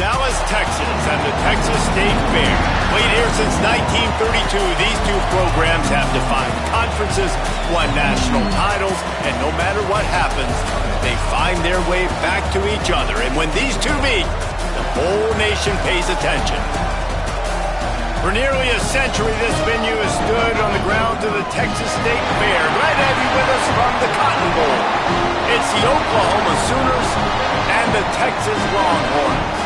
Dallas, Texas, and the Texas State Fair. Played here since 1932, these two programs have defined conferences, won national titles, and no matter what happens, they find their way back to each other. And when these two meet, the whole nation pays attention. For nearly a century, this venue has stood on the grounds of the Texas State Fair. Glad to have you with us from the Cotton Bowl. It's the Oklahoma Sooners and the Texas Longhorns.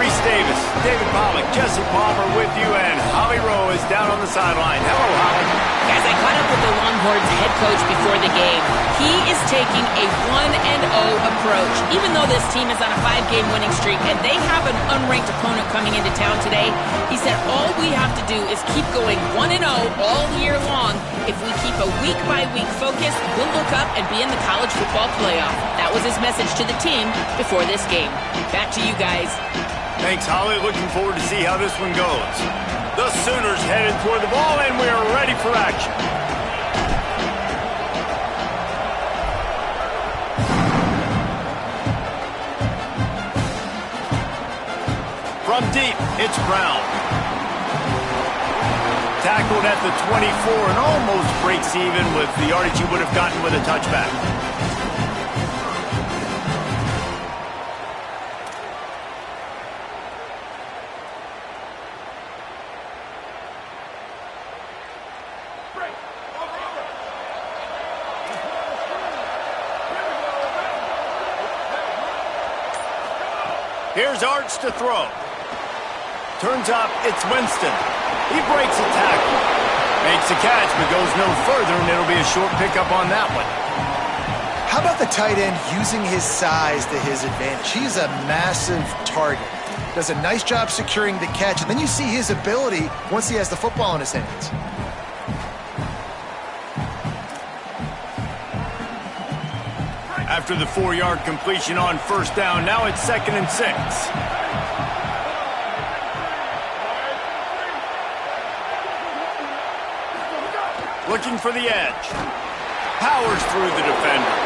Reese Davis, David Pollack, Jesse Palmer with you, and Holly Rowe is down on the sideline. Hello, Holly. Guys, I caught up with the Longhorns head coach before the game. He is taking a 1-0 approach, even though this team is on a 5-game winning streak and they have an unranked opponent coming into town today. He said all we have to do is keep going 1-0 all year long. If we keep a week-by-week focus, we'll look up and be in the college football playoff. That was his message to the team before this game. Back to you guys. Thanks, Holly. Looking forward to see how this one goes. The Sooners headed toward the ball, and we are ready for action. From deep, it's Brown. Tackled at the 24 and almost breaks even with the yardage he would have gotten with a touchback. Here's Arch to throw. Turns up, it's Winston. He breaks a tackle. Makes a catch, but goes no further, and it'll be a short pickup on that one. How about the tight end using his size to his advantage? He's a massive target. Does a nice job securing the catch, and then you see his ability once he has the football in his hands. After the 4-yard completion on first down, now it's 2nd and 6. Looking for the edge. Powers through the defender.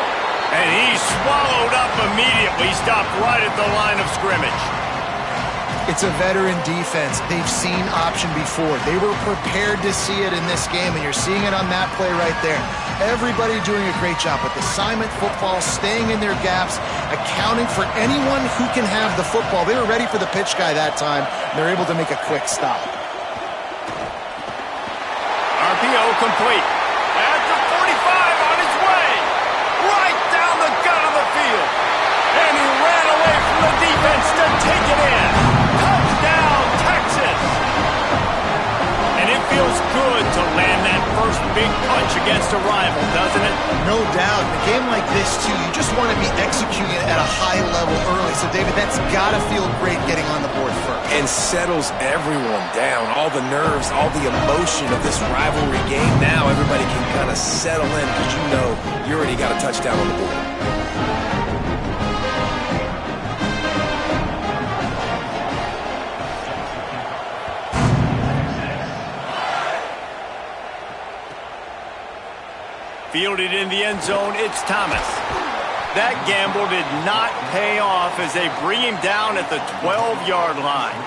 And he's swallowed up immediately. Stopped right at the line of scrimmage. It's a veteran defense. They've seen option before. They were prepared to see it in this game, and you're seeing it on that play right there. Everybody doing a great job with assignment football, staying in their gaps, accounting for anyone who can have the football. They were ready for the pitch guy that time, and they're able to make a quick stop. RPO complete. At the 45 on his way. Right down the gut of the field. And he ran away from the defense to take it in. Touchdown, Texas. And it feels good to land that first big punch against a rival, doesn't it? No doubt. In a game like this, too, you just want to be executing at a high level early. So, David, that's got to feel great getting on the board first. And settles everyone down. All the nerves, all the emotion of this rivalry game. Now everybody can kind of settle in because you know you already got a touchdown on the board. Fielded in the end zone, it's Thomas. That gamble did not pay off as they bring him down at the 12-yard line.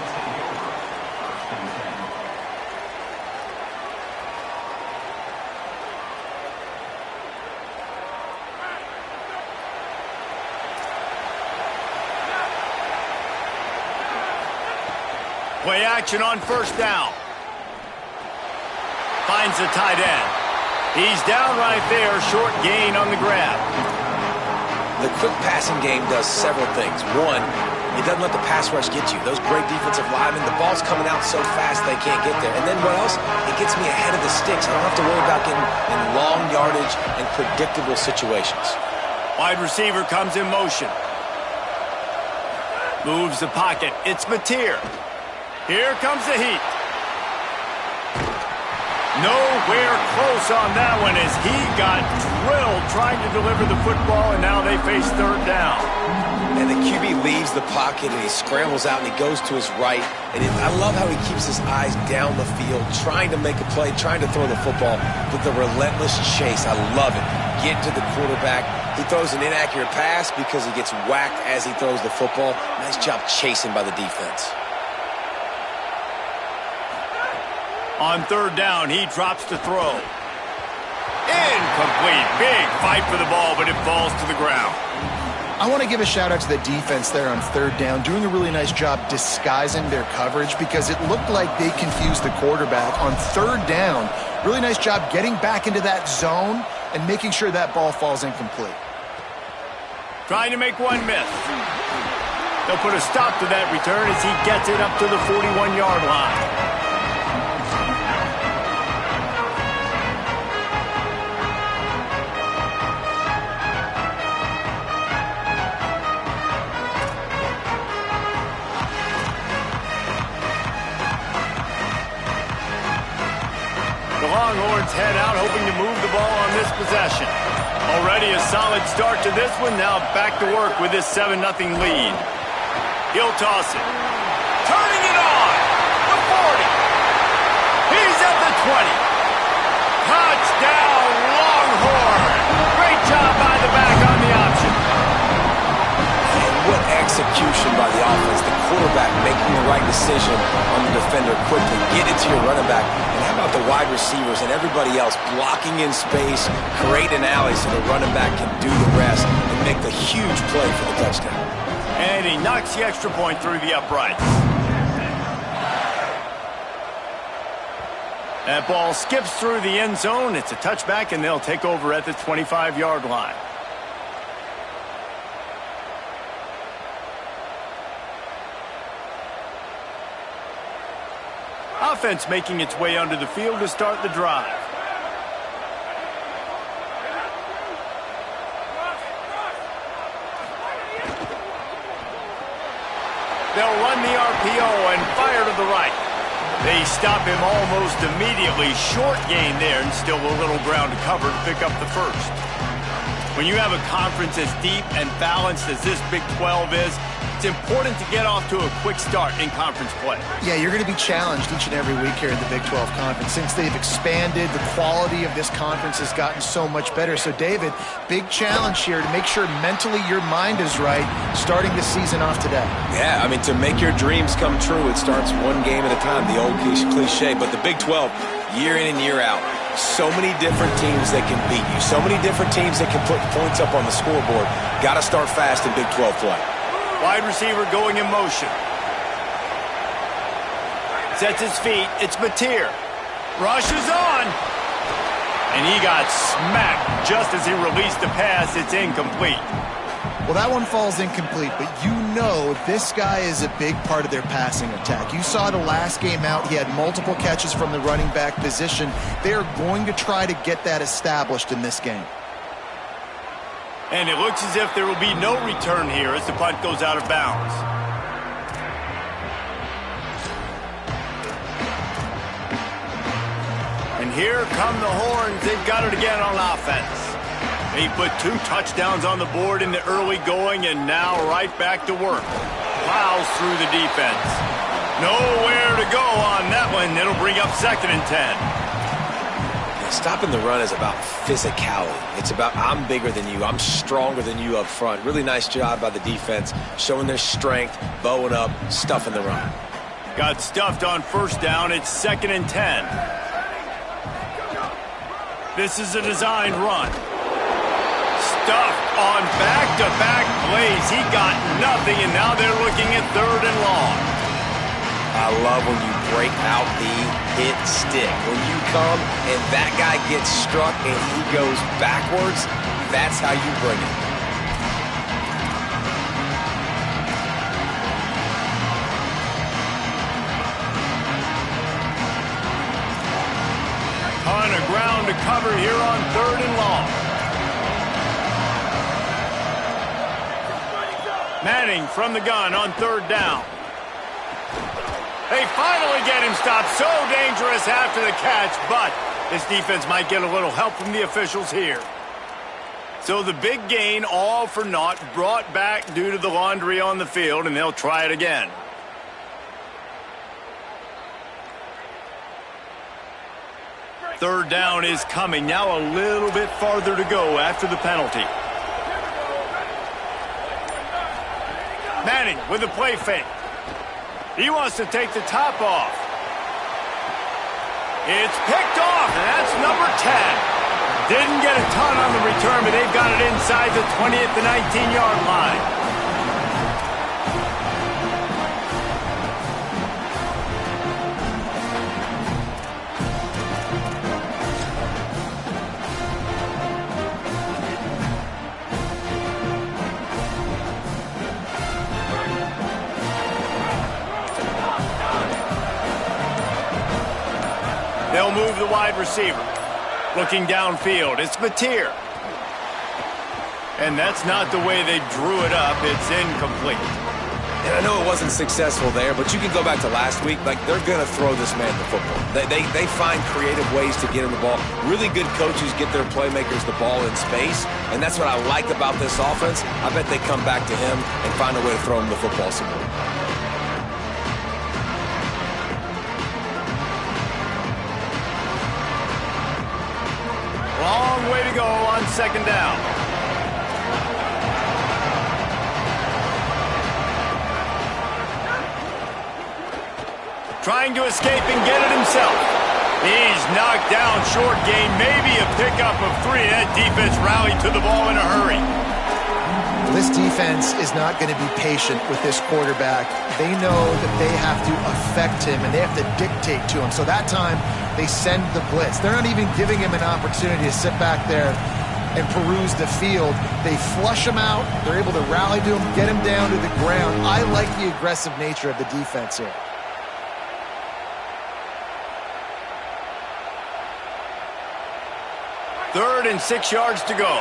Play action on first down. Finds the tight end. He's down right there, short gain on the grab. The quick passing game does several things. One, it doesn't let the pass rush get you. Those great defensive linemen, the ball's coming out so fast they can't get there. And then what else? It gets me ahead of the sticks. I don't have to worry about getting in long yardage and predictable situations. Wide receiver comes in motion. Moves the pocket. It's Mateer. Here comes the heat. Nowhere close on that one as he got drilled trying to deliver the football, and now they face third down. And the QB leaves the pocket, and he scrambles out, and he goes to his right. And I love how he keeps his eyes down the field, trying to make a play, trying to throw the football with the relentless chase. I love it. get to the quarterback. He throws an inaccurate pass because he gets whacked as he throws the football. Nice job chasing by the defense. On third down, he drops to throw. Incomplete. Big fight for the ball, but it falls to the ground. I want to give a shout out to the defense there on third down, doing a really nice job disguising their coverage because it looked like they confused the quarterback on third down. Really nice job getting back into that zone and making sure that ball falls incomplete. Trying to make one miss. They'll put a stop to that return as he gets it up to the 41-yard line. The Longhorns head out, hoping to move the ball on this possession. Already a solid start to this one. Now back to work with this 7-0 lead. He'll toss it. Turning it on. The 40. He's at the 20. Touchdown, Longhorn. Great job by the back on the option. And what execution by the offense. The quarterback making the right decision on the defender quickly. Get it to your running back. And how about the wide receivers and everybody else blocking in space, create an alley so the running back can do the rest and make the huge play for the touchdown. And he knocks the extra point through the uprights. That ball skips through the end zone. It's a touchback, and they'll take over at the 25-yard line. Offense making its way onto the field to start the drive. They'll run the RPO and fire to the right. They stop him almost immediately. Short gain there and still a little ground to cover to pick up the first. When you have a conference as deep and balanced as this Big 12 is, it's important to get off to a quick start in conference play. Yeah, you're going to be challenged each and every week here in the Big 12 Conference. Since they've expanded, the quality of this conference has gotten so much better. So, David, big challenge here to make sure mentally your mind is right starting the season off today. Yeah, I mean, to make your dreams come true, it starts one game at a time, the old cliche. But the Big 12, year in and year out, so many different teams that can beat you, so many different teams that can put points up on the scoreboard. Got to start fast in Big 12 play. Wide receiver going in motion. Sets his feet. It's Mateer. Rushes on. And he got smacked just as he released the pass. It's incomplete. Well, that one falls incomplete, but you know this guy is a big part of their passing attack. You saw the last game out. He had multiple catches from the running back position. They are going to try to get that established in this game. And it looks as if there will be no return here as the punt goes out of bounds. And here come the Horns. They've got it again on offense. They put 2 touchdowns on the board in the early going and now right back to work. Plows through the defense. Nowhere to go on that one. It'll bring up 2nd and 10. Stopping the run is about physicality. It's about I'm bigger than you. I'm stronger than you up front. Really nice job by the defense, showing their strength, bowing up, stuffing the run. Got stuffed on first down. It's 2nd and 10. This is a designed run. Stuffed on back-to-back plays. He got nothing, and now they're looking at 3rd and long. I love when you break out the hit stick. When you come and that guy gets struck and he goes backwards, that's how you bring it. Ton of ground to cover here on 3rd and long. Manning from the gun on 3rd down. They finally get him stopped. So dangerous after the catch, but this defense might get a little help from the officials here. So the big gain, all for naught, brought back due to the laundry on the field, and they'll try it again. Third down is coming. Now a little bit farther to go after the penalty. Manning with the play fake. He wants to take the top off. It's picked off, and that's number 10. Didn't get a ton on the return, but they've got it inside the 20 at the 19-yard line. They'll move the wide receiver. Looking downfield, it's Mateer. And that's not the way they drew it up. It's incomplete. And I know it wasn't successful there, but you can go back to last week. Like, they're going to throw this man the football. They find creative ways to get him the ball. Really good coaches get their playmakers the ball in space, and that's what I like about this offense. I bet they come back to him and find a way to throw him the football some more. Long way to go on second down. Trying to escape and get it himself. He's knocked down, short gain, maybe a pickup of 3. That defense rallied to the ball in a hurry. This defense is not going to be patient with this quarterback. They know that they have to affect him, and they have to dictate to him. So that time, they send the blitz. They're not even giving him an opportunity to sit back there and peruse the field. They flush him out. They're able to rally to him, get him down to the ground. I like the aggressive nature of the defense here. Third and 6 yards to go.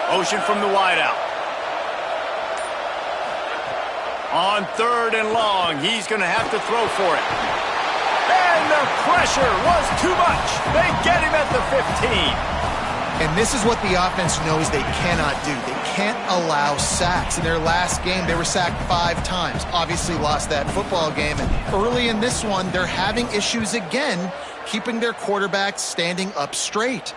Motion from the wideout. On third and long, he's going to have to throw for it. And the pressure was too much. They get him at the 15. And this is what the offense knows they cannot do. They can't allow sacks. In their last game, they were sacked 5 times. Obviously lost that football game. And early in this one, they're having issues again, keeping their quarterback standing up straight.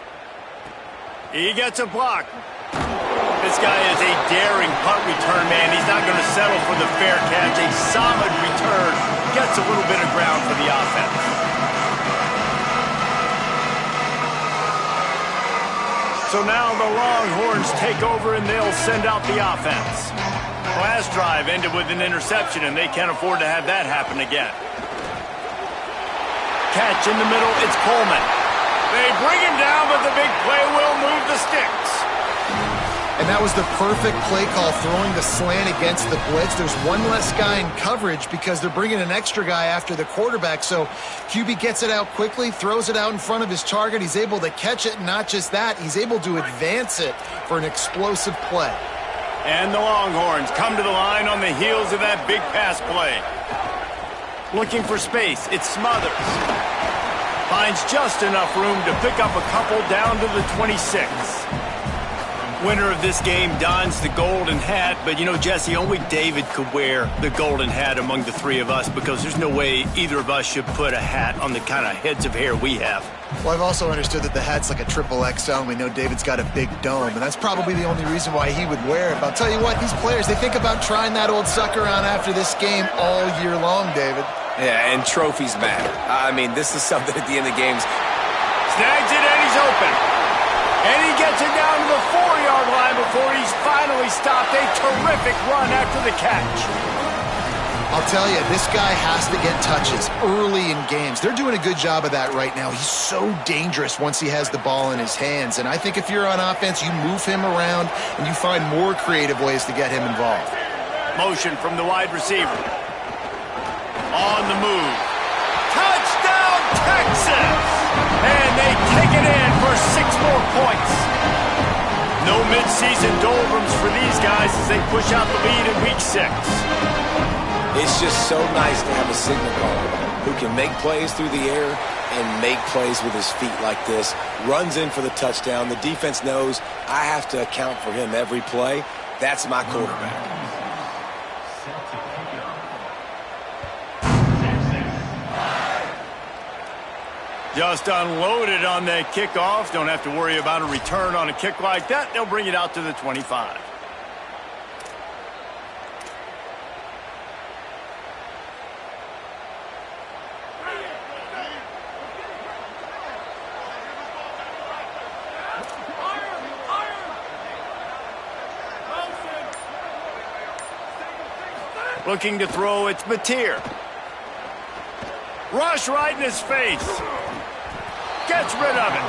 He gets a block. This guy is a daring punt return man. He's not going to settle for the fair catch. A solid return. Gets a little bit of ground for the offense. So now the Longhorns take over and they'll send out the offense. Last drive ended with an interception, and they can't afford to have that happen again. Catch in the middle, it's Coleman. They bring him down, but the big play will move the sticks. And that was the perfect play call, throwing the slant against the blitz. There's one less guy in coverage because they're bringing an extra guy after the quarterback. So QB gets it out quickly, throws it out in front of his target. He's able to catch it, and not just that, he's able to advance it for an explosive play. And the Longhorns come to the line on the heels of that big pass play. Looking for space, it's Smothers. Finds just enough room to pick up a couple down to the 26. Winner of this game dons the golden hat, but you know, Jesse, only David could wear the golden hat among the 3 of us, because there's no way either of us should put a hat on the kind of heads of hair we have. Well, I've also understood that the hat's like a XXL, and we know David's got a big dome, and that's probably the only reason why he would wear it. But I'll tell you what, these players, they think about trying that old sucker on after this game all year long, David. Yeah, and trophies matter. I mean, this is something at the end of the games. Snags it, and he's open. And he gets it down to the 4-yard line before he's finally stopped. A terrific run after the catch. I'll tell you, this guy has to get touches early in games. They're doing a good job of that right now. He's so dangerous once he has the ball in his hands. And I think if you're on offense, you move him around and you find more creative ways to get him involved. Motion from the wide receiver. On the move. Touchdown, Texas! And they take it in for 6 more points. No midseason doldrums for these guys as they push out the lead in week 6. It's just so nice to have a signal caller who can make plays through the air and make plays with his feet like this. Runs in for the touchdown. The defense knows I have to account for him every play. That's my quarterback. Just unloaded on that kickoff. Don't have to worry about a return on a kick like that. They'll bring it out to the 25. Looking to throw, it's Batir. Rush right in his face. Gets rid of it.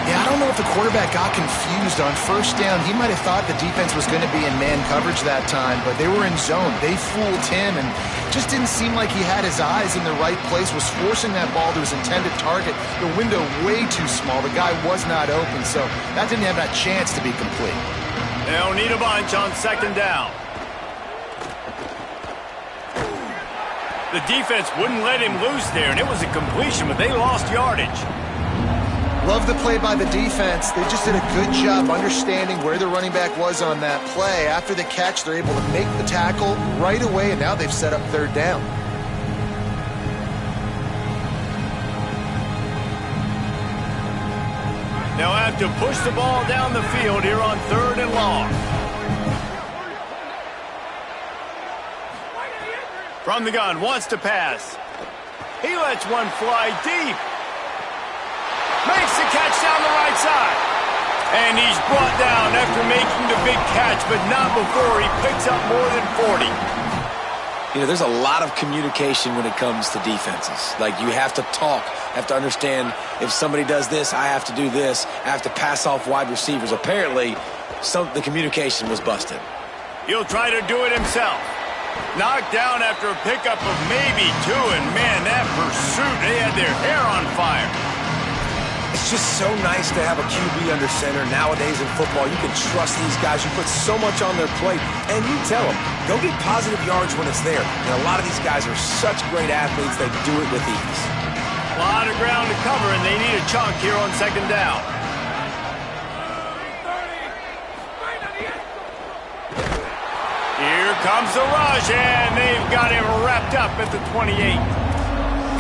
Yeah, I don't know if the quarterback got confused on first down. He might have thought the defense was going to be in man coverage that time, but they were in zone. They fooled him and just didn't seem like he had his eyes in the right place, was forcing that ball to his intended target. The window way too small. The guy was not open, so that didn't have that chance to be complete. They'll need a bunch on second down. The defense wouldn't let him loose there, and it was a completion, but they lost yardage. Love the play by the defense. They just did a good job understanding where the running back was on that play. After the catch, they're able to make the tackle right away, and now they've set up third down. They'll have to push the ball down the field here on third and long. From the gun, wants to pass. He lets one fly deep. Makes the catch down the right side. And he's brought down after making the big catch, but not before he picks up more than 40. You know, there's a lot of communication when it comes to defenses. Like, you have to talk, have to understand if somebody does this, I have to do this. I have to pass off wide receivers. Apparently, the communication was busted. He'll try to do it himself. Knocked down after a pickup of maybe 2, and man, that pursuit, they had their hair on fire. It's just so nice to have a QB under center. Nowadays in football, you can trust these guys. You put so much on their plate, and you tell them, go get positive yards when it's there. And a lot of these guys are such great athletes, they do it with ease. A lot of ground to cover, and they need a chunk here on second down. Here comes the rush, and they've got him wrapped up at the 28.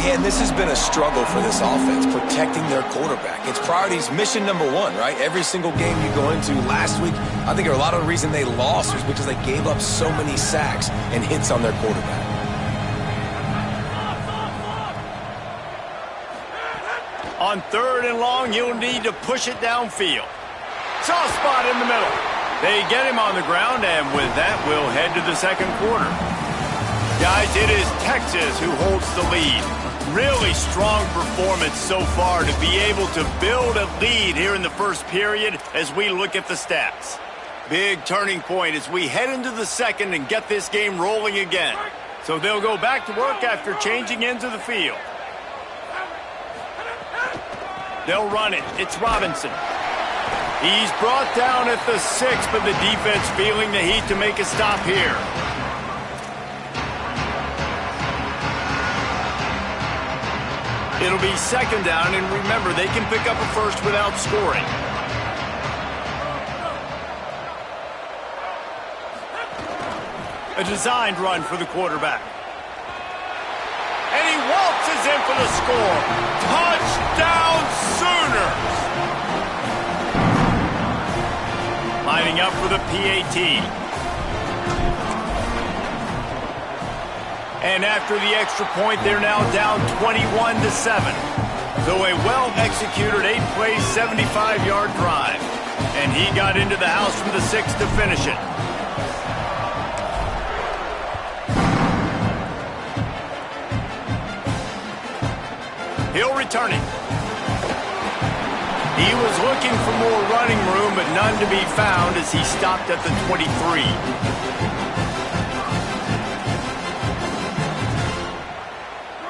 Man, this has been a struggle for this offense, protecting their quarterback. It's priorities, mission number one, right? Every single game you go into. Last week, I think a lot of the reason they lost was because they gave up so many sacks and hits on their quarterback. On third and long, you'll need to push it downfield. Soft spot in the middle. They get him on the ground, and with that, we'll head to the second quarter. Guys, it is Texas who holds the lead. Really strong performance so far to be able to build a lead here in the first period as we look at the stats. Big turning point as we head into the second and get this game rolling again. So they'll go back to work after changing into the field. They'll run it. It's Robinson. He's brought down at the 6, but the defense feeling the heat to make a stop here. It'll be second down, and remember, they can pick up a first without scoring. A designed run for the quarterback. And he waltzes in for the score. Touchdown Sooners! Lining up for the PAT. And after the extra point, they're now down 21-7. So a well-executed 8-play, 75-yard drive. And he got into the house from the 6 to finish it. He'll return it. He was looking for more running room, but none to be found as he stopped at the 23.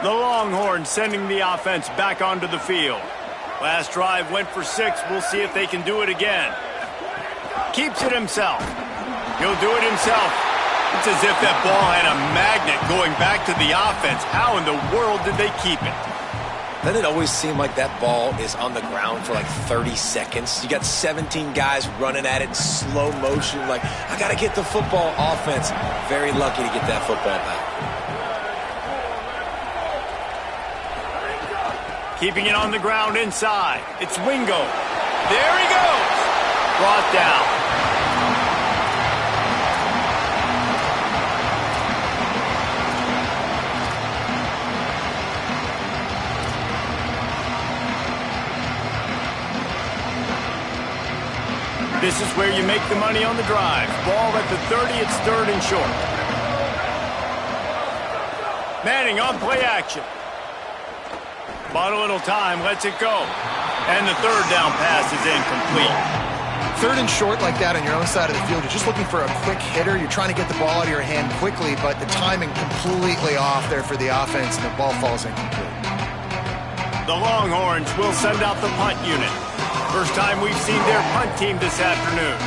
The Longhorns sending the offense back onto the field. Last drive went for 6. We'll see if they can do it again. Keeps it himself. He'll do it himself. It's as if that ball had a magnet going back to the offense. How in the world did they keep it? Doesn't it always seem like that ball is on the ground for like 30 seconds? You got 17 guys running at it in slow motion. Like, I got to get the football. Offense, very lucky to get that football back. Keeping it on the ground inside. It's Wingo. There he goes. Brought down. This is where you make the money on the drive. Ball at the 30, it's 3rd and short. Manning on play action. Bought a little time, lets it go. And the 3rd down pass is incomplete. 3rd and short like that on your own side of the field. You're just looking for a quick hitter. You're trying to get the ball out of your hand quickly, but the timing completely off there for the offense, and the ball falls incomplete. The Longhorns will send out the punt unit. First time we've seen their punt team this afternoon.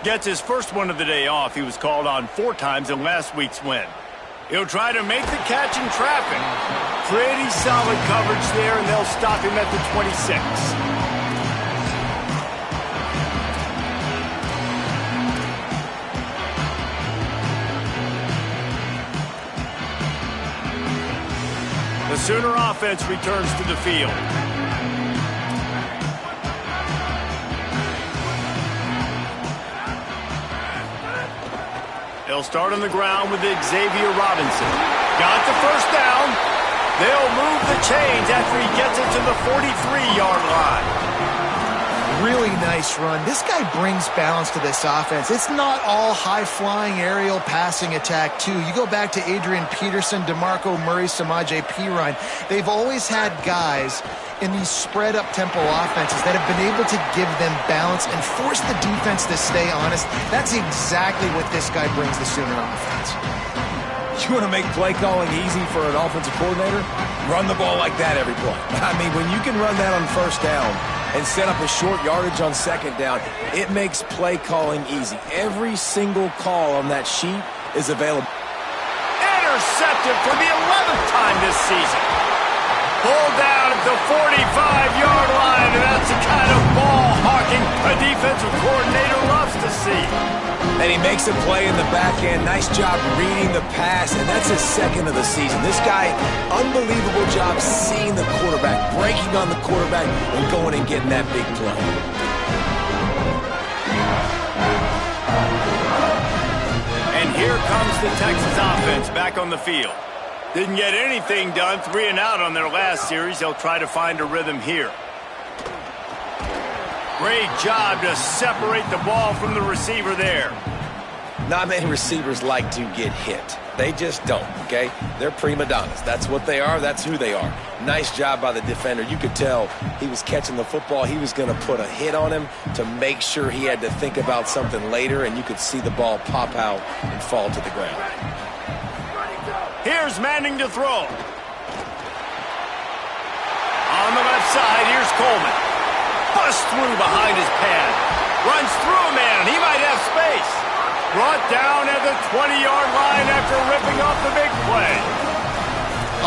Gets his first one of the day off. He was called on 4 times in last week's win. He'll try to make the catch in traffic. Pretty solid coverage there, and they'll stop him at the 26. The Sooner offense returns to the field. They'll start on the ground with Xavier Robinson. Got the first down. They'll move the chains after he gets it to the 43-yard line. Really nice run. This guy brings balance to this offense. It's not all high-flying aerial passing attack, too. You go back to Adrian Peterson, DeMarco Murray, Samaje Perine. They've always had guys in these spread-up tempo offenses that have been able to give them balance and force the defense to stay honest. That's exactly what this guy brings the Sooner offense. You want to make play calling easy for an offensive coordinator? Run the ball like that every play. I mean, when you can run that on first down and set up a short yardage on second down, it makes play calling easy. Every single call on that sheet is available. Intercepted for the 11th time this season. Pulled down at the 45-yard line, and that's the kind of ball hawking a defensive coordinator loves to see. And he makes a play in the back end. Nice job reading the pass, and that's his 2nd of the season. This guy, unbelievable job seeing the quarterback, breaking on the quarterback, and going and getting that big play. And here comes the Texas offense back on the field. Didn't get anything done, 3 and out on their last series. They'll try to find a rhythm here. Great job to separate the ball from the receiver there. Not many receivers like to get hit. They just don't, okay? They're prima donnas. That's what they are. That's who they are. Nice job by the defender. You could tell he was catching the football. He was going to put a hit on him to make sure he had to think about something later, and you could see the ball pop out and fall to the ground. Here's Manning to throw. On the left side, here's Coleman. Busts through behind his pad. Runs through a man. He might have space. Brought down at the 20-yard line after ripping off the big play.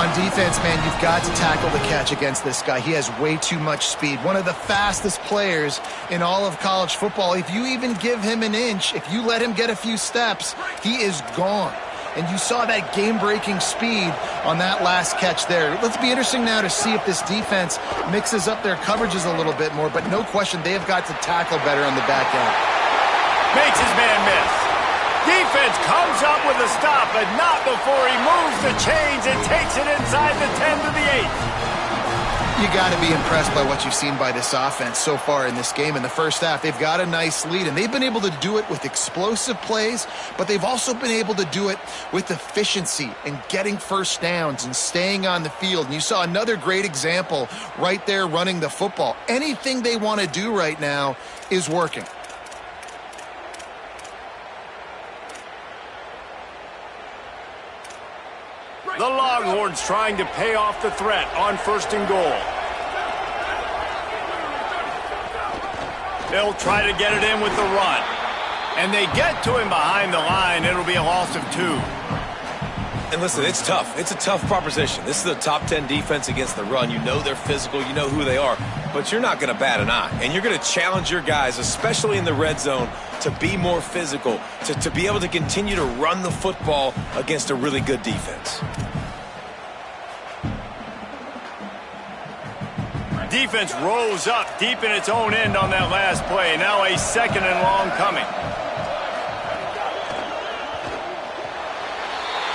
On defense, man, you've got to tackle the catch against this guy. He has way too much speed. One of the fastest players in all of college football. If you even give him an inch, if you let him get a few steps, he is gone. And you saw that game-breaking speed on that last catch there. Let's be interesting now to see if this defense mixes up their coverages a little bit more. But no question, they have got to tackle better on the back end. Makes his man miss. Defense comes up with a stop, but not before he moves the chains and takes it inside the 10 to the 8. You got to be impressed by what you've seen by this offense so far in this game. In the first half, they've got a nice lead, and they've been able to do it with explosive plays, but they've also been able to do it with efficiency and getting first downs and staying on the field. And you saw another great example right there running the football. Anything they want to do right now is working. The Longhorns trying to pay off the threat on 1st and goal. They'll try to get it in with the run. And they get to him behind the line. It'll be a loss of 2. And listen, it's tough. It's a tough proposition. This is a top 10 defense against the run. You know they're physical. You know who they are. But you're not going to bat an eye. And you're going to challenge your guys, especially in the red zone, to be more physical, to be able to continue to run the football against a really good defense. defense rose up deep in its own end on that last play. Now a 2nd and long coming.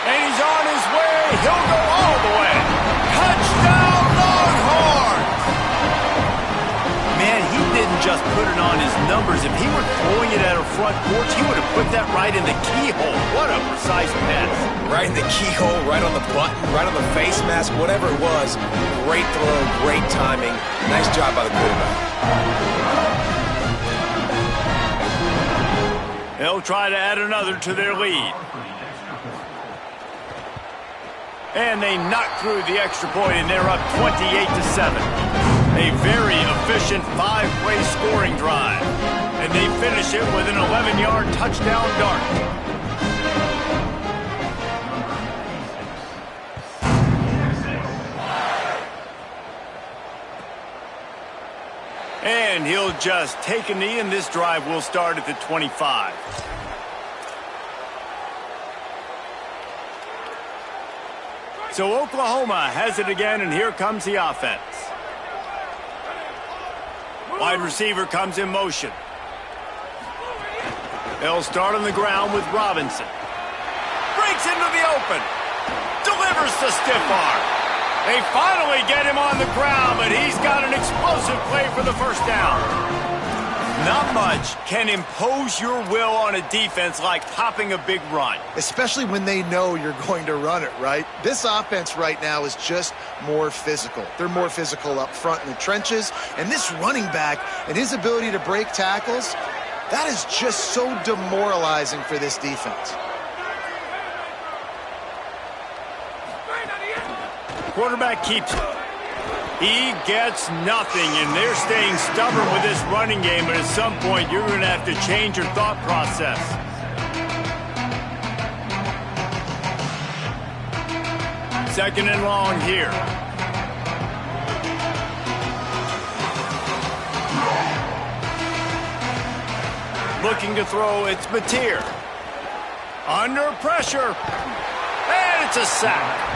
And he's on his way. He'll go all the way. Touchdown, Longhorns! Man, he didn't just put it on his numbers. If he were throwing it at a front porch, he would have put that right in the keyhole. What a precise pass. Right in the keyhole, right on the button, right on the face mask, whatever it was. Great throw, great timing. Nice job by the quarterback. They'll try to add another to their lead. And they knock through the extra point, and they're up 28-7. A very efficient 5-play scoring drive. And they finish it with an 11-yard touchdown dart. And he'll just take a knee, and this drive will start at the 25. So Oklahoma has it again, and here comes the offense. Wide receiver comes in motion. They'll start on the ground with Robinson. Breaks into the open. Delivers to stiff arm. They finally get him on the ground, but he's got an explosive play for the first down. Not much can impose your will on a defense like popping a big run. Especially when they know you're going to run it, right? This offense right now is just more physical. They're more physical up front in the trenches. And this running back and his ability to break tackles, that is just so demoralizing for this defense. Quarterback keeps it. He gets nothing, and they're staying stubborn with this running game, but at some point you're going to have to change your thought process. Second and long here. Looking to throw, it's Mateer. Under pressure, and it's a sack.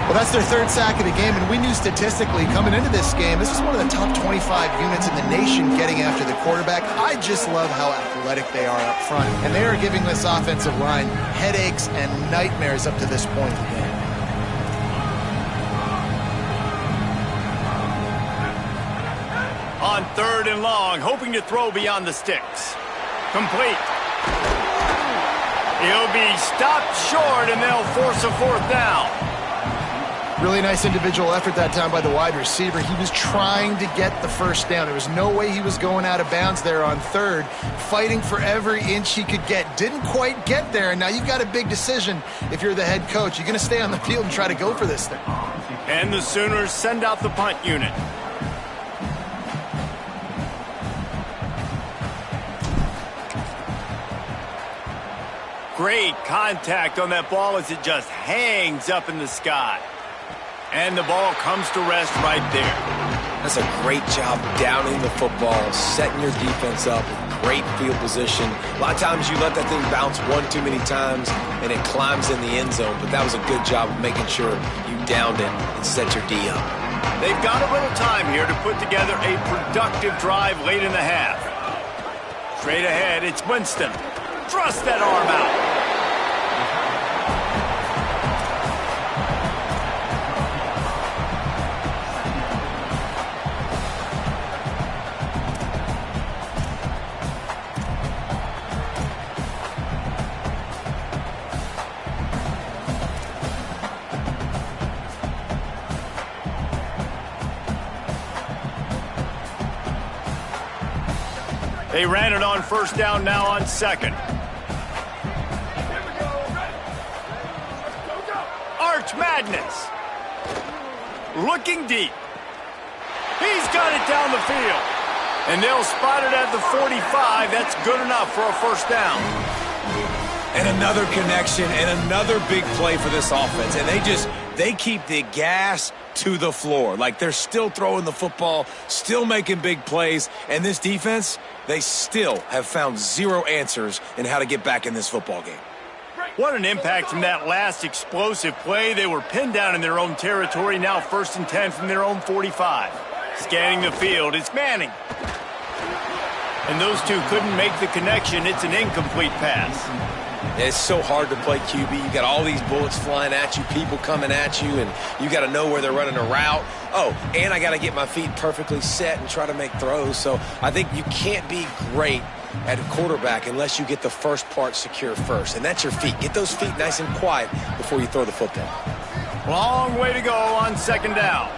Well, that's their 3rd sack of the game, and we knew statistically coming into this game, this is one of the top 25 units in the nation getting after the quarterback. I just love how athletic they are up front, and they are giving this offensive line headaches and nightmares up to this point in the game. On 3rd and long, hoping to throw beyond the sticks. Complete. He'll be stopped short, and they'll force a 4th down. Really nice individual effort that time by the wide receiver. He was trying to get the first down. There was no way he was going out of bounds there on 3rd, fighting for every inch he could get. Didn't quite get there, and now you've got a big decision if you're the head coach. You're going to stay on the field and try to go for this thing. And the Sooners send out the punt unit. Great contact on that ball as it just hangs up in the sky. And the ball comes to rest right there. That's a great job downing the football, setting your defense up with great field position. A lot of times you let that thing bounce one too many times and it climbs in the end zone, but that was a good job of making sure you downed it and set your D up. They've got a little time here to put together a productive drive late in the half. Straight ahead, it's Winston. Thrust that arm out. They ran it on 1st down, now on 2nd. Arch Madness. Looking deep. He's got it down the field. And they'll spot it at the 45. That's good enough for a 1st down. And another connection and another big play for this offense. And they keep the gas to the floor. Like they're still throwing the football, still making big plays. And this defense, they still have found zero answers in how to get back in this football game. What an impact from that last explosive play. They were pinned down in their own territory, now 1st and 10 from their own 45. Scanning the field, it's Manning. And those two couldn't make the connection. It's an incomplete pass. It's so hard to play QB. You got all these bullets flying at you, people coming at you, and you got to know where they're running a route. Oh, and I got to get my feet perfectly set and try to make throws. So I think you can't be great at quarterback unless you get the first part secure first, and that's your feet. Get those feet nice and quiet before you throw the football. Long way to go on second down.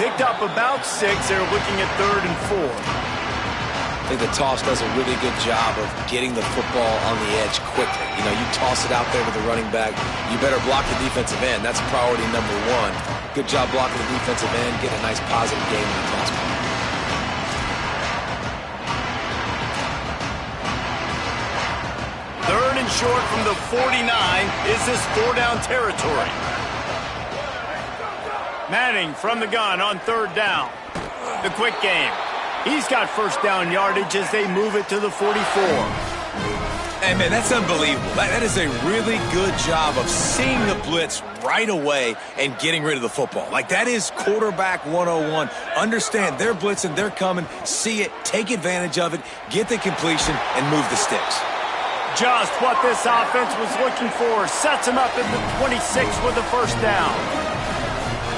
Picked up about 6. They're looking at 3rd and 4. I think the toss does a really good job of getting the football on the edge quickly. You know, you toss it out there to the running back, you better block the defensive end. That's priority number 1. Good job blocking the defensive end, get a nice positive game in the toss ball. Third and short from the 49. Is this 4-down territory? Manning from the gun on 3rd down. The quick game. He's got first down yardage as they move it to the 44. Hey, man, that's unbelievable. That is a really good job of seeing the blitz right away and getting rid of the football. Like, that is quarterback 101. Understand they're blitzing, they're coming, see it, take advantage of it, get the completion, and move the sticks. Just what this offense was looking for. Sets him up at the 26 with the first down.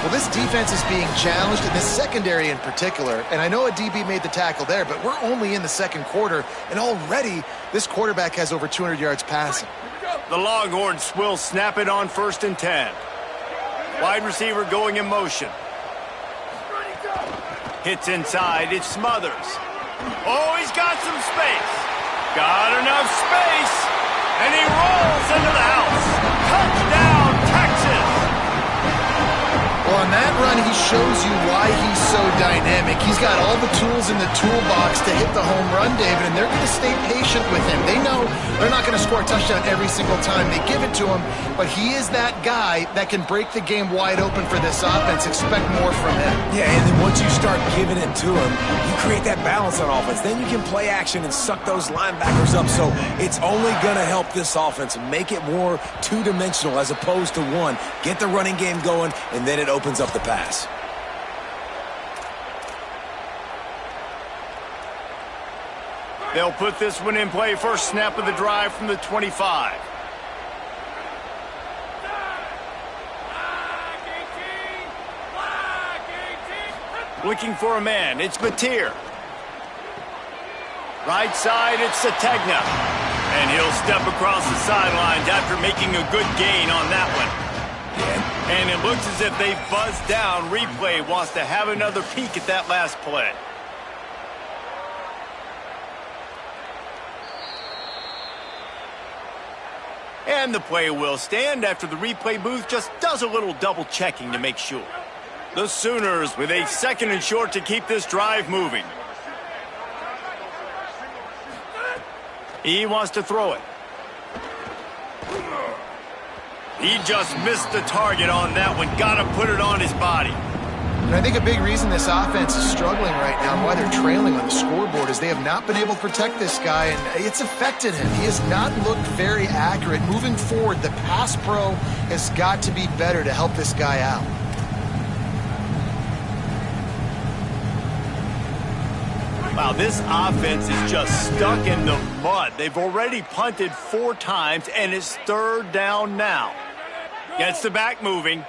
Well, this defense is being challenged, in this secondary in particular, and I know a DB made the tackle there, but we're only in the second quarter, and already this quarterback has over 200 yards passing. The Longhorns will snap it on 1st and 10. Wide receiver going in motion. Hits inside, it's Smothers. Oh, he's got some space. Got enough space, and he rolls into the house. Touchdown, Texas! Well, on that run, he shows you why he's so dynamic. He's got all the tools in the toolbox to hit the home run, David, and they're going to stay patient with him. They know they're not going to score a touchdown every single time they give it to him, but he is that guy that can break the game wide open for this offense. Expect more from him. Yeah, and then once you start giving it to him, you create that balance on offense. Then you can play action and suck those linebackers up, so it's only going to help this offense make it more two-dimensional as opposed to one. Get the running game going, and then it opens up the pass. They'll put this one in play. First snap of the drive from the 25. Looking for a man. It's Batir. Right side, it's Sategna. And he'll step across the sidelines after making a good gain on that one. And it looks as if they've buzzed down. Replay wants to have another peek at that last play. And the play will stand after the replay booth just does a little double checking to make sure. The Sooners with a 2nd and short to keep this drive moving. He wants to throw it. He just missed the target on that one. Got to put it on his body. And I think a big reason this offense is struggling right now and why they're trailing on the scoreboard is they have not been able to protect this guy, and it's affected him. He has not looked very accurate. Moving forward, the pass pro has got to be better to help this guy out. Wow, this offense is just stuck in the mud. They've already punted 4 times, and it's 3rd down now. Gets the back moving.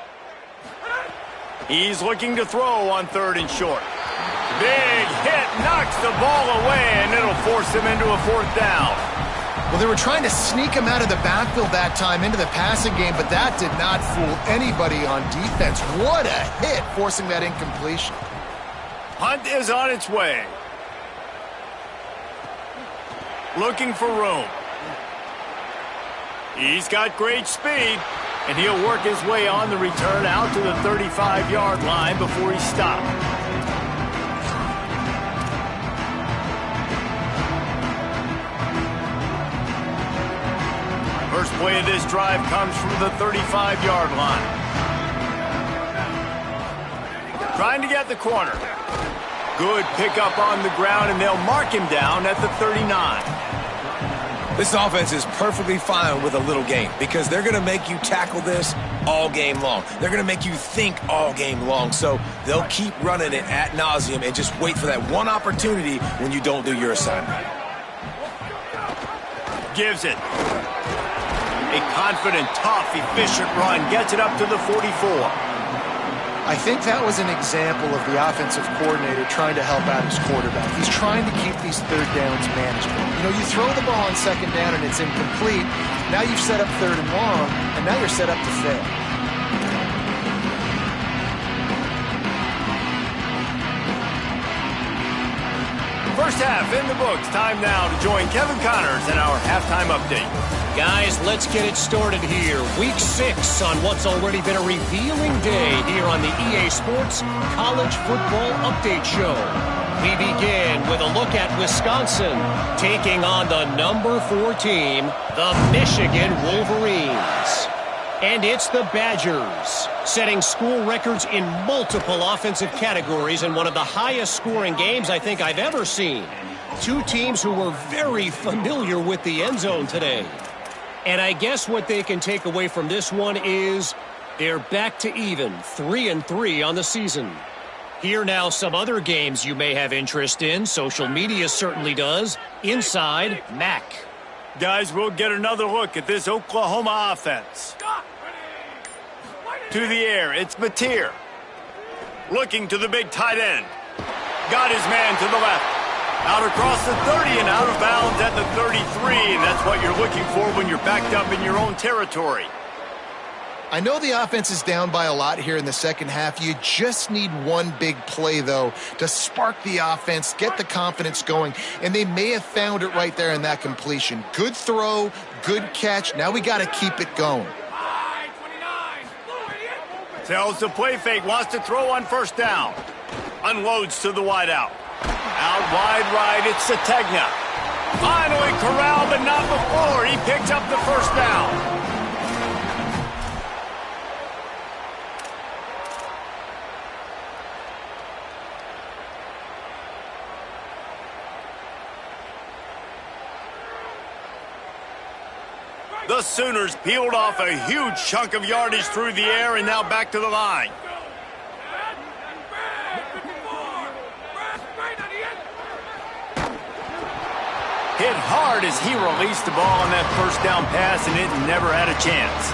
He's looking to throw on 3rd and short. Big hit, knocks the ball away, and it'll force him into a 4th down. Well, they were trying to sneak him out of the backfield that time into the passing game, but that did not fool anybody on defense. What a hit, forcing that incompletion. Punt is on its way. Looking for room. He's got great speed, and he'll work his way on the return out to the 35-yard line before he stopped. First play of this drive comes from the 35-yard line. Trying to get the corner. Good pickup on the ground, and they'll mark him down at the 39. This offense is perfectly fine with a little game because they're going to make you tackle this all game long. They're going to make you think all game long. So they'll keep running it ad nauseum and just wait for that one opportunity when you don't do your assignment. Gives it. A confident, tough, efficient run. Gets it up to the 44. I think that was an example of the offensive coordinator trying to help out his quarterback. He's trying to keep these third downs manageable. You know, you throw the ball on second down and it's incomplete. Now you've set up third and long, and now you're set up to fail. First half in the books. Time now to join Kevin Connors in our halftime update. Guys, let's get it started here. Week 6 on what's already been a revealing day here on the EA Sports College Football Update Show. We begin with a look at Wisconsin taking on the number 4 team, the Michigan Wolverines. And it's the Badgers, setting school records in multiple offensive categories in one of the highest scoring games I think I've ever seen. Two teams who were very familiar with the end zone today. And I guess what they can take away from this one is they're back to even, 3-3 on the season. Here now some other games you may have interest in. Social media certainly does. Inside, Mac. Guys, we'll get another look at this Oklahoma offense. To the air, it's Mateer. Looking to the big tight end. Got his man to the left. Out across the 30 and out of bounds at the 33. That's what you're looking for when you're backed up in your own territory. I know the offense is down by a lot here in the second half. You just need one big play, though, to spark the offense, get the confidence going, and they may have found it right there in that completion. Good throw, good catch. Now we got to keep it going. Tells the play fake, wants to throw on first down. Unloads to the wideout. Out wide right, it's Sategna. Finally corralled, but not before. He picks up the first down. The Sooners peeled off a huge chunk of yardage through the air and now back to the line. Hit hard as he released the ball on that first down pass, and it never had a chance.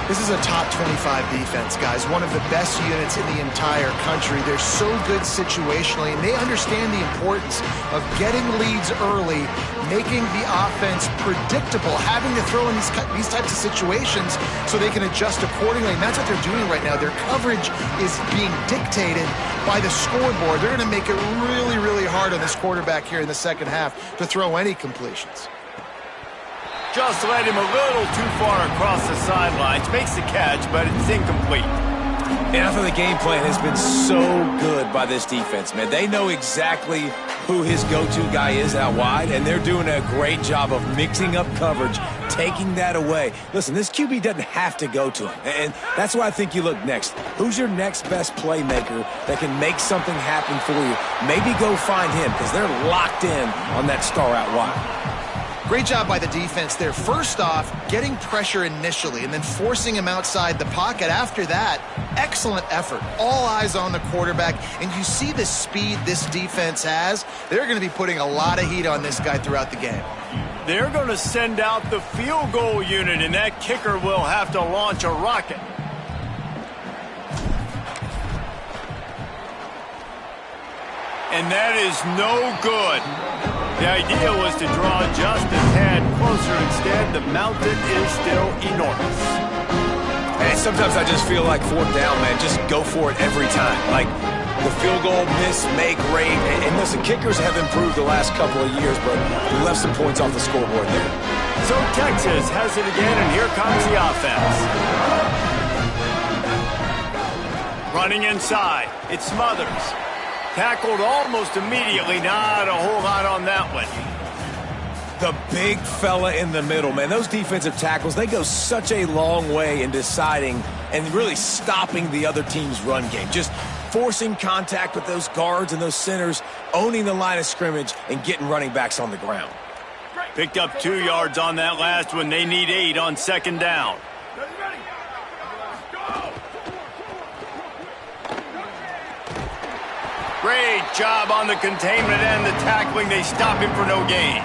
This is a top 25 defense, guys. One of the best units in the entire country. They're so good situationally, and they understand the importance of getting leads early, making the offense predictable, having to throw in these types of situations so they can adjust accordingly. And that's what they're doing right now. Their coverage is being dictated by the scoreboard. They're going to make it really, really hard on this quarterback here in the second half to throw any completions. Just led him a little too far across the sidelines. Makes the catch, but it's incomplete. And I thought the game plan has been so good by this defense, man. They know exactly who his go-to guy is out wide, and they're doing a great job of mixing up coverage, taking that away. Listen, this QB doesn't have to go to him, and that's why I think you look next. Who's your next best playmaker that can make something happen for you? Maybe go find him, because they're locked in on that star out wide. Great job by the defense there. First off, getting pressure initially and then forcing him outside the pocket. After that, excellent effort. All eyes on the quarterback. And you see the speed this defense has. They're going to be putting a lot of heat on this guy throughout the game. They're going to send out the field goal unit, and that kicker will have to launch a rocket. And that is no good. The idea was to draw just a tad closer. Instead, the mountain is still enormous. And sometimes I just feel like fourth down, man. Just go for it every time. Like the field goal, miss, make, rate. And listen, kickers have improved the last couple of years, but we left some points off the scoreboard there. So Texas has it again, and here comes the offense. Running inside. It Smothers. Tackled almost immediately. Not a whole lot on that one. The big fella in the middle, man. Those defensive tackles, they go such a long way in deciding and really stopping the other team's run game. Just forcing contact with those guards and those centers, owning the line of scrimmage, and getting running backs on the ground. Picked up 2 yards on that last one. They need 8 on second down. Great job on the containment and the tackling. They stop him for no gain.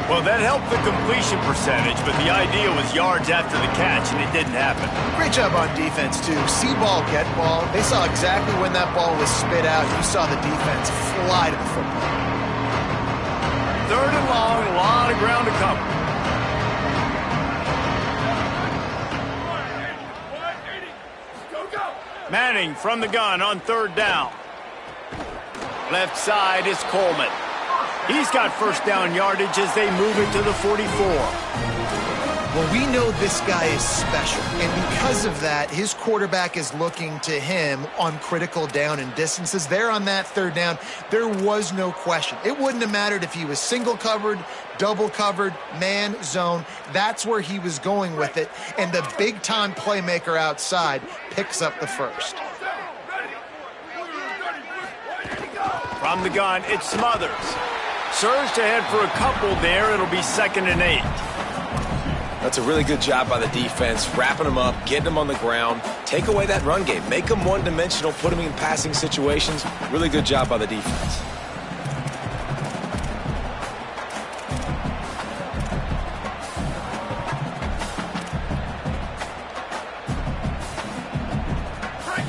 Well, that helped the completion percentage, but the idea was yards after the catch, and it didn't happen. Great job on defense, too. See ball, get ball. They saw exactly when that ball was spit out. You saw the defense fly to the football. 3rd and long, a lot of ground to cover. Manning from the gun on 3rd down. Left side is Coleman. He's got first down yardage as they move it to the 44. Well, we know this guy is special, and because of that, his quarterback is looking to him on critical down and distances. There on that 3rd down, there was no question. It wouldn't have mattered if he was single covered, double covered, man, zone. That's where he was going with it, and the big-time playmaker outside picks up the first. From the gun, it's Smothers. Surged ahead for a couple there. It'll be 2nd and 8. That's a really good job by the defense, wrapping them up, getting them on the ground, take away that run game, make them one-dimensional, put them in passing situations. Really good job by the defense.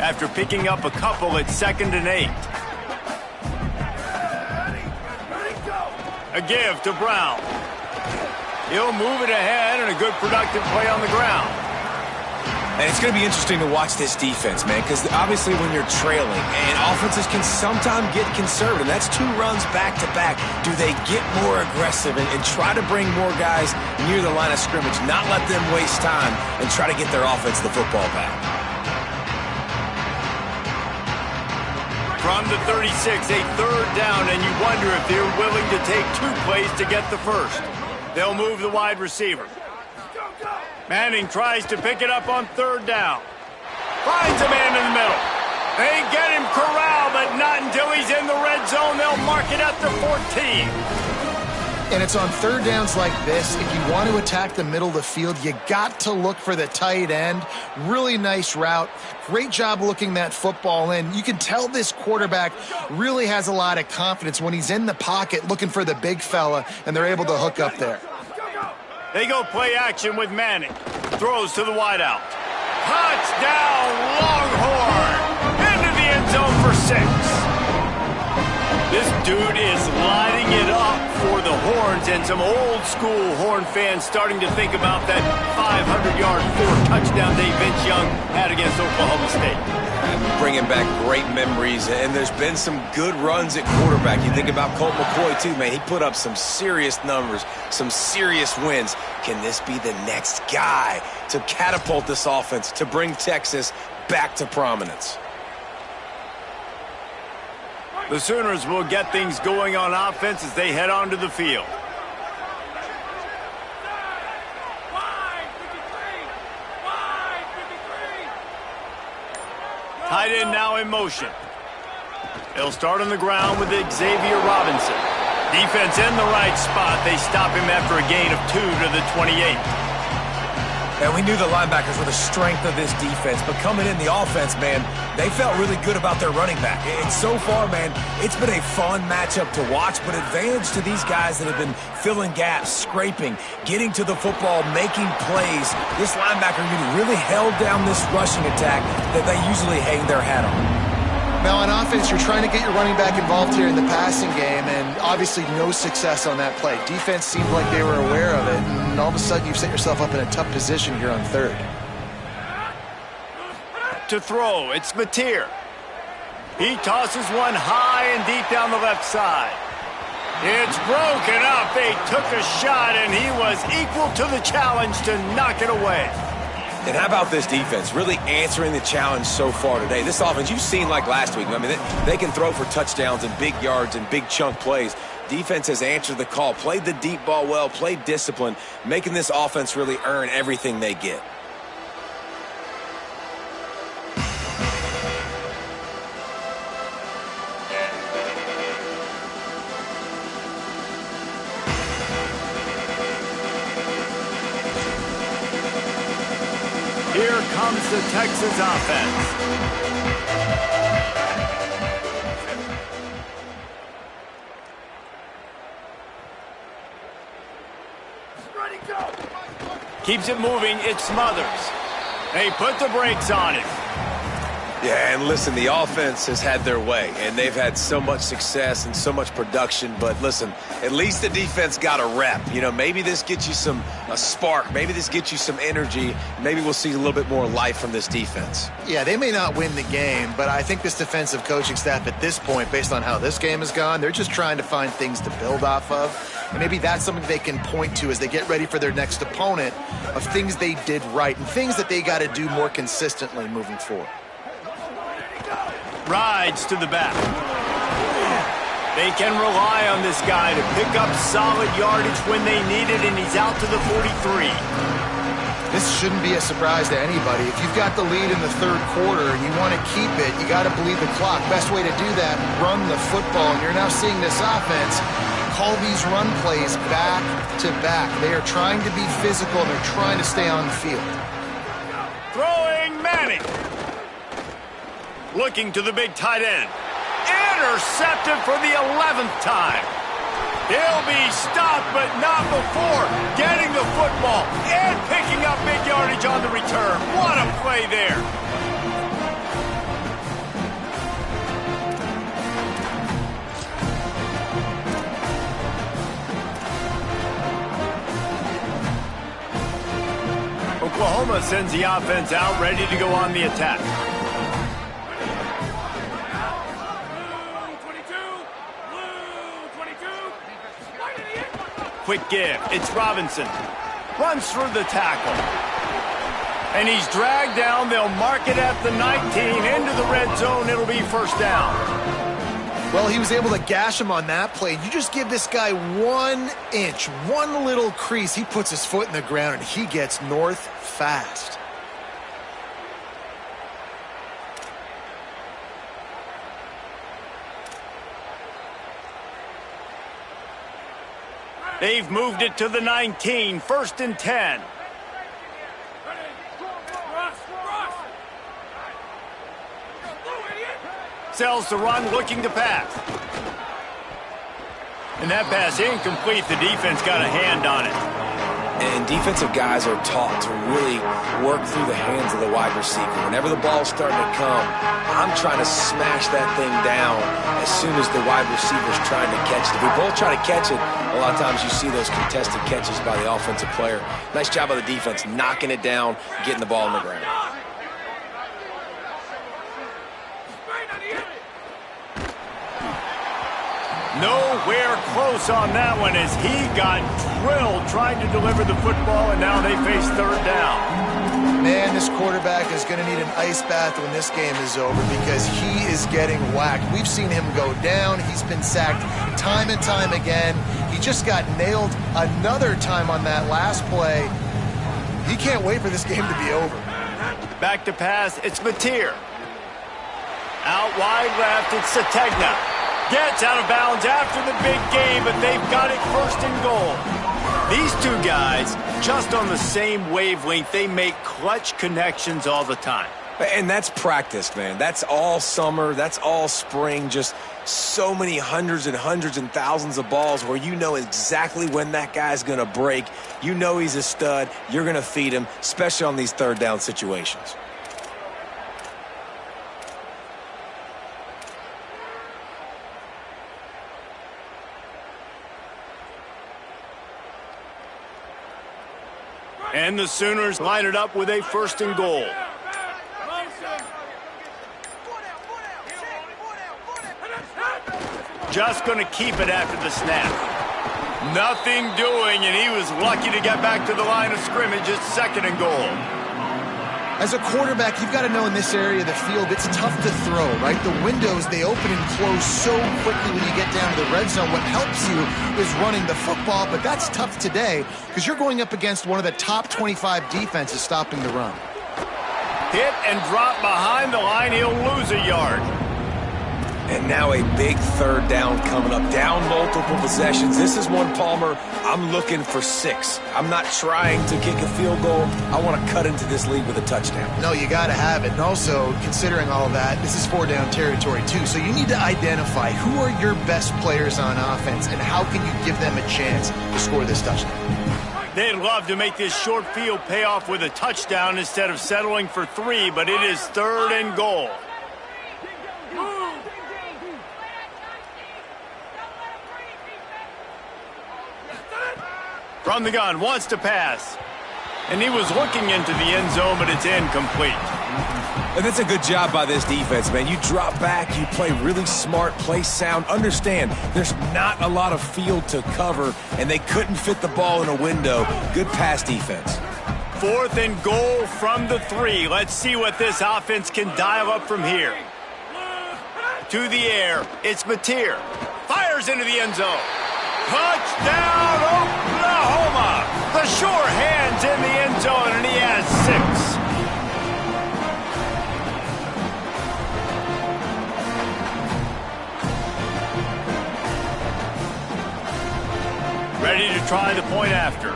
After picking up a couple, it's 2nd and 8. A give to Brown. He'll move it ahead, and a good productive play on the ground. And it's going to be interesting to watch this defense, man, because obviously when you're trailing, and offenses can sometimes get conservative. That's 2 runs back-to-back. Do they get more aggressive and try to bring more guys near the line of scrimmage, not let them waste time, and try to get their offense the football back? From the 36, a 3rd down, and you wonder if they're willing to take 2 plays to get the first. They'll move the wide receiver. Manning tries to pick it up on 3rd down. Finds a man in the middle. They get him corralled, but not until he's in the red zone. They'll mark it at the 14. And it's on 3rd downs like this. If you want to attack the middle of the field, you got to look for the tight end. Really nice route. Great job looking that football in. You can tell this quarterback really has a lot of confidence when he's in the pocket looking for the big fella, and they're able to hook up there. They go play action with Manning. Throws to the wideout. Touchdown, Longhorn! Into the end zone for 6. This dude is lighting it up for the Horns, and some old-school Horn fans starting to think about that 500-yard 4-touchdown day Vince Young had against Oklahoma State. Bringing back great memories, and there's been some good runs at quarterback. You think about Colt McCoy, too, man. He put up some serious numbers, some serious wins. Can this be the next guy to catapult this offense, to bring Texas back to prominence? The Sooners will get things going on offense as they head onto the field. Tight end now in motion. They'll start on the ground with Xavier Robinson. Defense in the right spot. They stop him after a gain of 2 to the 28. And we knew the linebackers were the strength of this defense, but coming in the offense, man, they felt really good about their running back. And so far, man, it's been a fun matchup to watch, but advantage to these guys that have been filling gaps, scraping, getting to the football, making plays. This linebacker unit really held down this rushing attack that they usually hang their hat on. Now, on offense, you're trying to get your running back involved here in the passing game, and obviously no success on that play. Defense seemed like they were aware of it, and all of a sudden you've set yourself up in a tough position here on 3rd. To throw, it's Mateer. He tosses one high and deep down the left side. It's broken up. They took a shot, and he was equal to the challenge to knock it away. And how about this defense really answering the challenge so far today? This offense, you've seen like last week. I mean, they can throw for touchdowns and big yards and big chunk plays. Defense has answered the call, played the deep ball well, played discipline, making this offense really earn everything they get. comes the Texas offense. Keeps it moving, it's Smothers. They put the brakes on it. Yeah, and listen, the offense has had their way, and they've had so much success and so much production. But listen, at least the defense got a rep. You know, maybe this gets you a spark. Maybe this gets you some energy. Maybe we'll see a little bit more life from this defense. Yeah, they may not win the game, but I think this defensive coaching staff at this point, based on how this game has gone, they're just trying to find things to build off of. And maybe that's something they can point to as they get ready for their next opponent of things they did right and things that they got to do more consistently moving forward. Rides to the back. They can rely on this guy to pick up solid yardage when they need it, and he's out to the 43. This shouldn't be a surprise to anybody. If you've got the lead in the third quarter and you want to keep it, you got to bleed the clock. Best way to do that, run the football. And you're now seeing this offense call these run plays back to back. They are trying to be physical, and they're trying to stay on the field. Throwing Manning. Looking to the big tight end. Intercepted for the 11th time. He'll be stopped, but not before getting the football and picking up big yardage on the return. What a play there. Oklahoma sends the offense out, ready to go on the attack. Quick give. It's Robinson. Runs through the tackle. And he's dragged down. They'll mark it at the 19. Into the red zone. It'll be first down. Well, he was able to gash him on that play. You just give this guy 1 inch, one little crease. He puts his foot in the ground, and he gets north fast. They've moved it to the 19, 1st and 10. Sells the run, looking to pass. And that pass incomplete. The defense got a hand on it. And defensive guys are taught to really work through the hands of the wide receiver. Whenever the ball's starting to come, I'm trying to smash that thing down as soon as the wide receiver's trying to catch it. If we both try to catch it, a lot of times you see those contested catches by the offensive player. Nice job by the defense, knocking it down, getting the ball on the ground. Nowhere close on that one as he got drilled trying to deliver the football, and now they face third down. Man, this quarterback is going to need an ice bath when this game is over because he is getting whacked. We've seen him go down. He's been sacked time and time again. He just got nailed another time on that last play. He can't wait for this game to be over. Back to pass, it's Mateer. Out wide left, it's Sategna. Gets out of bounds after the big game, but they've got it 1st and goal. These two guys, just on the same wavelength, they make clutch connections all the time. And that's practice, man. That's all summer. That's all spring. Just so many hundreds and thousands of balls where you know exactly when that guy's going to break. You know he's a stud. You're going to feed him, especially on these third down situations. And the Sooners line it up with a 1st and goal. Just going to keep it after the snap. Nothing doing, and he was lucky to get back to the line of scrimmage. It's 2nd and goal. As a quarterback, you've got to know in this area of the field, it's tough to throw, right? The windows, they open and close so quickly when you get down to the red zone. What helps you is running the football, but that's tough today because you're going up against one of the top 25 defenses stopping the run. Hit and drop behind the line. He'll lose a yard. And now a big third down coming up. Down multiple possessions. This is one, Palmer, I'm looking for 6. I'm not trying to kick a field goal. I want to cut into this lead with a touchdown. No, you got to have it. And also, considering all that, this is 4-down territory too. So you need to identify who are your best players on offense and how can you give them a chance to score this touchdown. They'd love to make this short field pay off with a touchdown instead of settling for 3, but it is 3rd and goal. From the gun, wants to pass. And he was looking into the end zone, but it's incomplete. And that's a good job by this defense, man. You drop back, you play really smart, play sound. Understand, there's not a lot of field to cover, and they couldn't fit the ball in a window. Good pass defense. 4th and goal from the 3. Let's see what this offense can dial up from here. To the air, it's Mateer. Fires into the end zone. Touchdown, Oklahoma! The sure hands in the end zone, and he has 6. Ready to try the point after.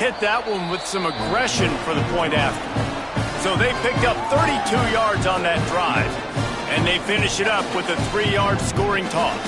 Hit that one with some aggression for the point after. So they picked up 32 yards on that drive. And they finish it up with a 3-yard scoring toss.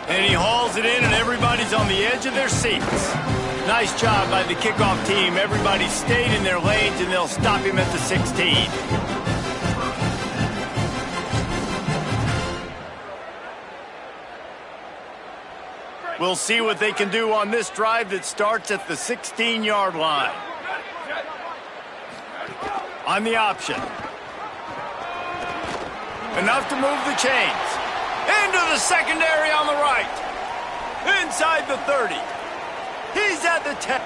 And he hauls it in, and everybody's on the edge of their seats. Nice job by the kickoff team. Everybody stayed in their lanes, and they'll stop him at the 16. We'll see what they can do on this drive that starts at the 16-yard line. On the option. Enough to move the chains. Into the secondary on the right. Inside the 30. He's at the 10.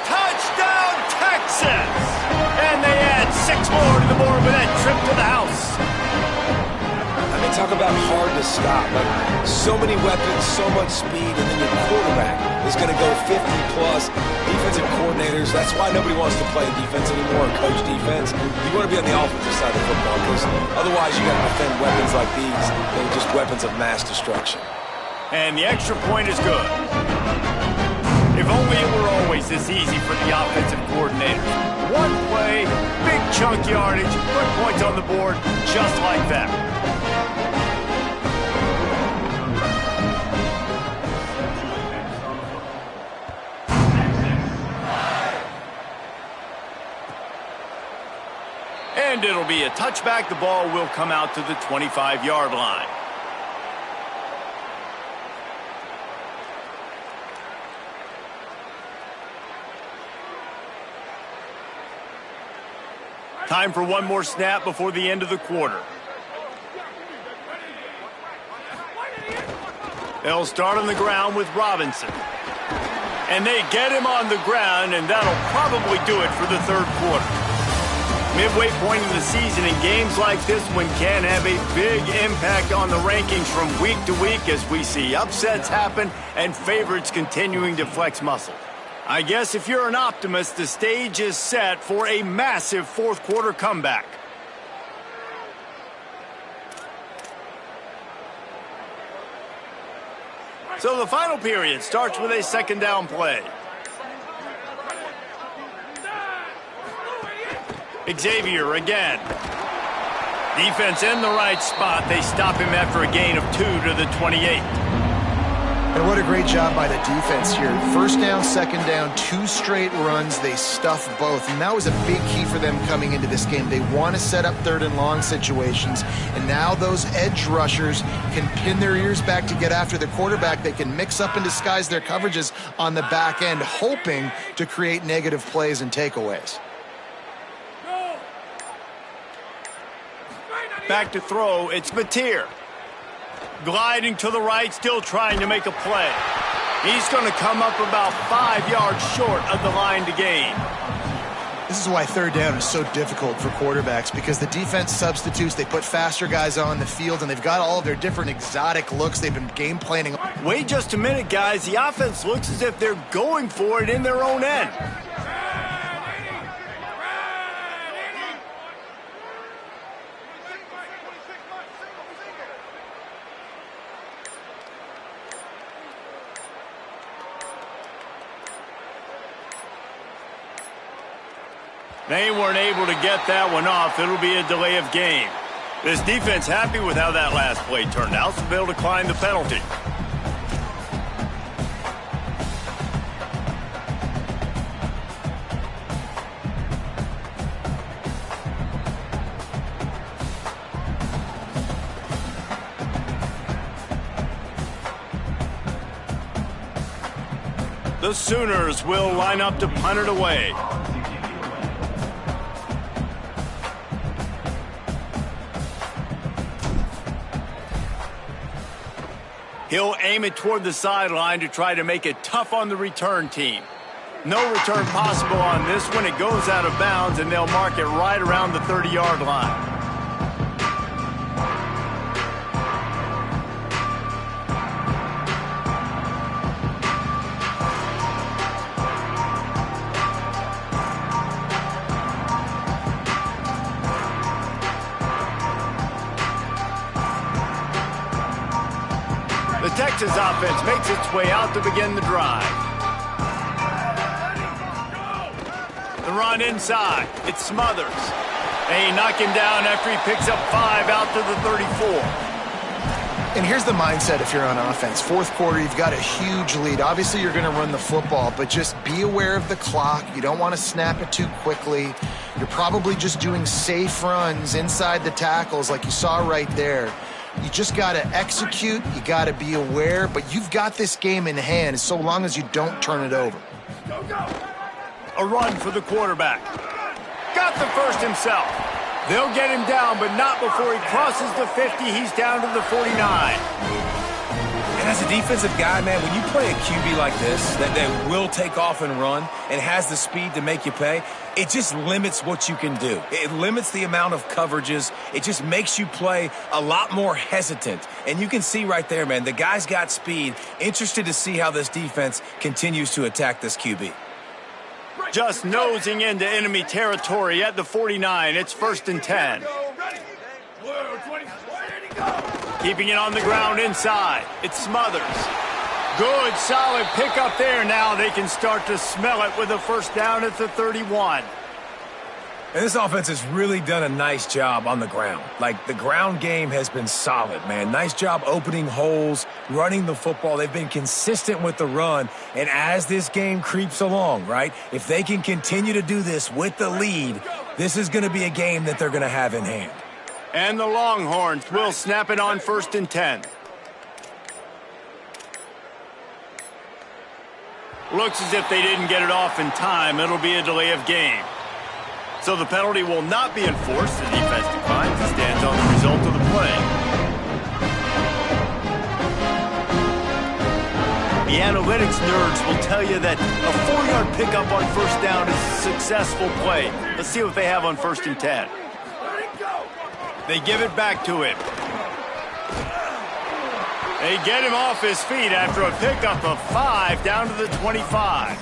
Touchdown, Texas! And they add 6 more to the board with that trip to the house. I mean, talk about hard to stop. Like, so many weapons, so much speed, and then your quarterback is going to go 50-plus. Defensive coordinators, that's why nobody wants to play defense anymore or coach defense. You want to be on the offensive side of football because otherwise you got to defend weapons like these. They're just weapons of mass destruction. And the extra point is good. If only it were always this easy for the offensive coordinator. One play, big chunk yardage, put points on the board just like that. And it'll be a touchback. The ball will come out to the 25-yard line. Time for one more snap before the end of the quarter. They'll start on the ground with Robinson. And they get him on the ground, and that'll probably do it for the third quarter. Midway point in the season, and games like this one can have a big impact on the rankings from week to week as we see upsets happen and favorites continuing to flex muscle. I guess if you're an optimist, the stage is set for a massive fourth quarter comeback. So the final period starts with a second down play. Xavier again. Defense in the right spot. They stop him after a gain of 2 to the 28. And what a great job by the defense here. First down, second down, 2 straight runs. They stuffed both. And that was a big key for them coming into this game. They want to set up third and long situations. And now those edge rushers can pin their ears back to get after the quarterback. They can mix up and disguise their coverages on the back end, hoping to create negative plays and takeaways. Back to throw, it's Mateer. Gliding to the right, still trying to make a play. He's going to come up about 5 yards short of the line to gain. This is why third down is so difficult for quarterbacks, because the defense substitutes, they put faster guys on the field, and they've got all of their different exotic looks they've been game planning. Wait just a minute, guys. The offense looks as if they're going for it in their own end. They weren't able to get that one off. It'll be a delay of game. This defense happy with how that last play turned out, so they'll decline the penalty. The Sooners will line up to punt it away. He'll aim it toward the sideline to try to make it tough on the return team. No return possible on this one. It goes out of bounds, and they'll mark it right around the 30-yard line. The Texas offense makes its way out to begin the drive. The run inside. It Smothers. They knock him down after he picks up 5 out to the 34. And here's the mindset if you're on offense. Fourth quarter, you've got a huge lead. Obviously, you're going to run the football, but just be aware of the clock. You don't want to snap it too quickly. You're probably just doing safe runs inside the tackles like you saw right there. You just got to execute. You got to be aware, but you've got this game in hand so long as you don't turn it over. A run for the quarterback. Got the first himself. They'll get him down, but not before he crosses the 50. He's down to the 49. And as a defensive guy, man, when you play a QB like this that will take off and run and has the speed to make you pay, it just limits what you can do. It limits the amount of coverages. It just makes you play a lot more hesitant. And you can see right there, man, the guy's got speed. Interested to see how this defense continues to attack this QB. Just nosing into enemy territory at the 49. It's 1st and 10. Keeping it on the ground inside. It's Smothers. Good, solid pickup there. Now they can start to smell it with a first down at the 31. And this offense has really done a nice job on the ground. Like, the ground game has been solid, man. Nice job opening holes, running the football. They've been consistent with the run. And as this game creeps along, right, if they can continue to do this with the lead, this is going to be a game that they're going to have in hand. And the Longhorns will snap it on 1st and 10. Looks as if they didn't get it off in time. It'll be a delay of game. So the penalty will not be enforced. The defense declines and stands on the result of the play. The analytics nerds will tell you that a 4-yard pickup on first down is a successful play. Let's see what they have on 1st and 10. They give it back to him. They get him off his feet after a pickup of 5 down to the 25.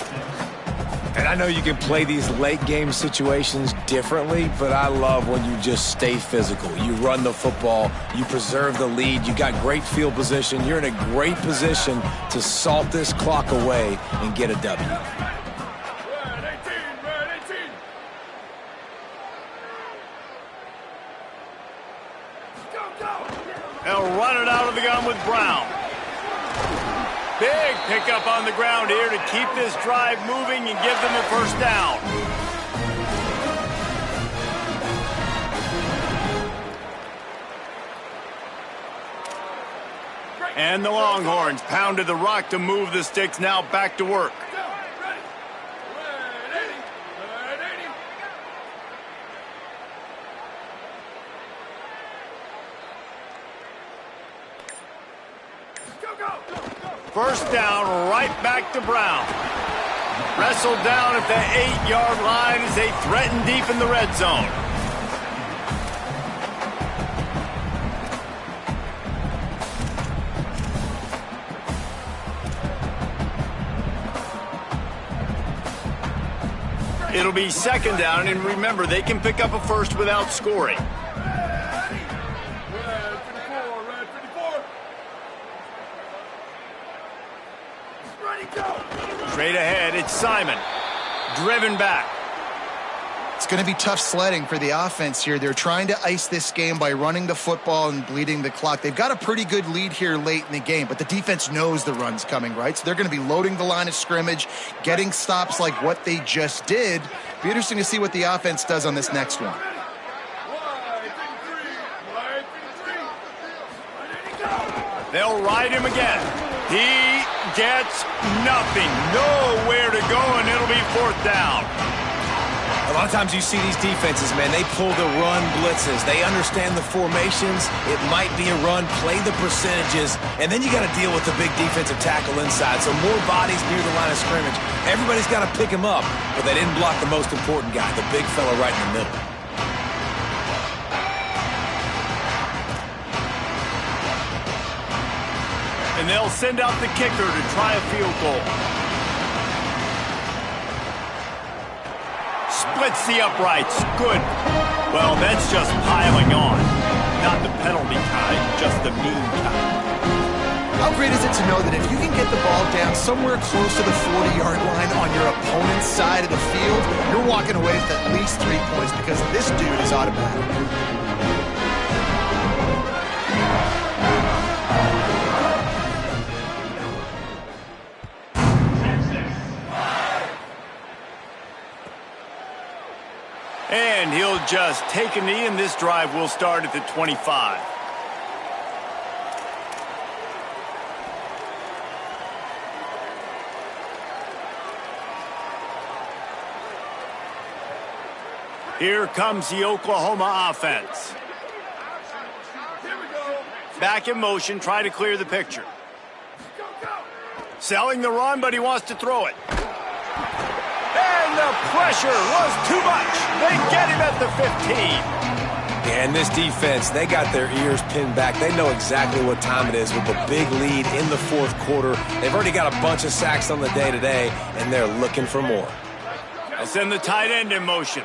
And I know you can play these late game situations differently, but I love when you just stay physical. You run the football, you preserve the lead, you got great field position. You're in a great position to salt this clock away and get a W. They'll run it out of the gun with Brown. Big pickup on the ground here to keep this drive moving and give them a first down. And the Longhorns pounded the rock to move the sticks, now back to work. First down, right back to Brown. Wrestled down at the 8-yard line as they threaten deep in the red zone. It'll be second down, and remember, they can pick up a first without scoring. Straight ahead, it's Simon. Driven back. It's going to be tough sledding for the offense here. They're trying to ice this game by running the football and bleeding the clock. They've got a pretty good lead here late in the game, but the defense knows the run's coming, right? So they're going to be loading the line of scrimmage, getting stops like what they just did. Be interesting to see what the offense does on this next one. They'll ride him again. He gets nothing. Nowhere to go, and it'll be fourth down. A lot of times you see these defenses, man, they pull the run blitzes. They understand the formations. It might be a run, play the percentages, and then you got to deal with the big defensive tackle inside. So more bodies near the line of scrimmage. Everybody's got to pick him up, but they didn't block the most important guy, the big fella right in the middle. And they'll send out the kicker to try a field goal. Splits the uprights. Good. Well, that's just piling on. Not the penalty kind, just the mean kind. How great is it to know that if you can get the ball down somewhere close to the 40-yard line on your opponent's side of the field, you're walking away with at least 3 points because this dude is automatic. And he'll just take a knee, and this drive will start at the 25. Here comes the Oklahoma offense. Back in motion, try to clear the picture. Selling the run, but he wants to throw it. And the pressure was too much. They get him at the 15. And this defense, they got their ears pinned back. They know exactly what time it is with a big lead in the fourth quarter. They've already got a bunch of sacks on the day today, and they're looking for more. They'll send the tight end in motion.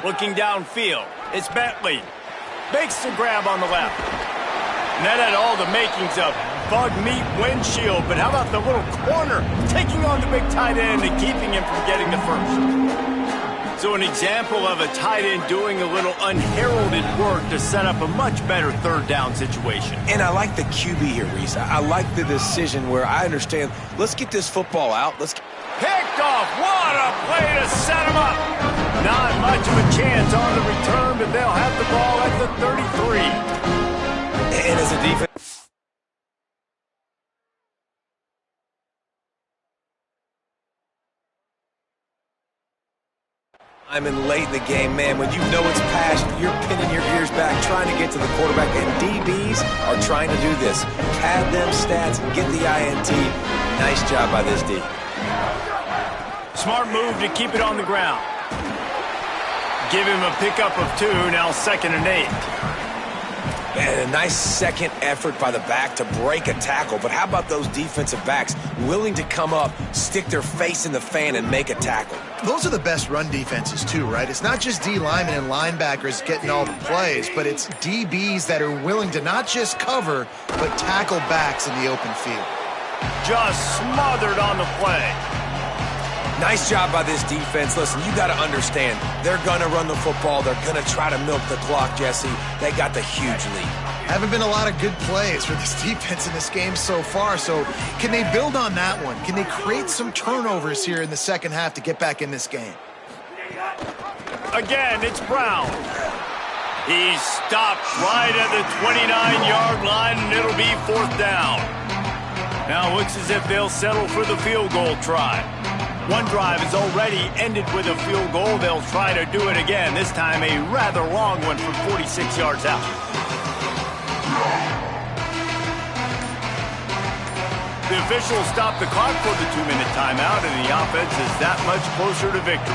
Looking downfield, it's Bentley. Makes the grab on the left. And that had all the makings of bug meat windshield, but how about the little corner taking on the big tight end and keeping him from getting the first? So an example of a tight end doing a little unheralded work to set up a much better third down situation. And I like the QB here, Reese. I like the decision where I understand, let's get this football out. Picked off. What a play to set him up. Not much of a chance on the return, but they'll have the ball at the 33. And as a defense, I'm in late in the game, man. When you know it's passion, you're pinning your ears back, trying to get to the quarterback, and DBs are trying to do this. Pad them stats, get the INT. Nice job by this D. Smart move to keep it on the ground. Give him a pickup of 2, now 2nd and 8. And a nice second effort by the back to break a tackle. But how about those defensive backs willing to come up, stick their face in the fan, and make a tackle? Those are the best run defenses too, right? It's not just D linemen and linebackers getting all the plays, but it's DBs that are willing to not just cover, but tackle backs in the open field. Just smothered on the play. Nice job by this defense. Listen, you got to understand, they're going to run the football. They're going to try to milk the clock, Jesse. They got the huge lead. Haven't been a lot of good plays for this defense in this game so far, so can they build on that one? Can they create some turnovers here in the second half to get back in this game? Again, it's Brown. He stopped right at the 29-yard line, and it'll be 4th down. Now it looks as if they'll settle for the field goal try. One drive has already ended with a field goal. They'll try to do it again, this time a rather long one from 46 yards out. The officials stop the clock for the 2-minute timeout, and the offense is that much closer to victory.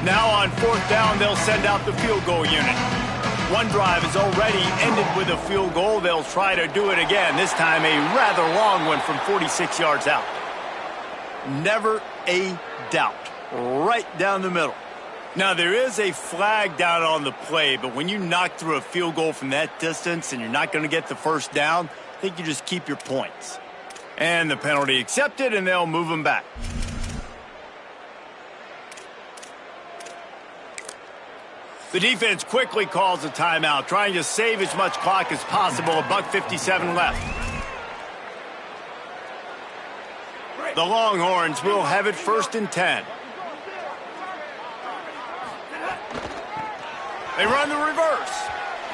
Now on 4th down, they'll send out the field goal unit. One drive is already ended with a field goal. They'll try to do it again, this time a rather long one from 46 yards out. Never a doubt. Right down the middle. Now, there is a flag down on the play, but when you knock through a field goal from that distance and you're not going to get the first down, I think you just keep your points. And the penalty accepted, and they'll move them back. The defense quickly calls a timeout, trying to save as much clock as possible. $1:57 left. The Longhorns will have it 1st and 10. They run the reverse.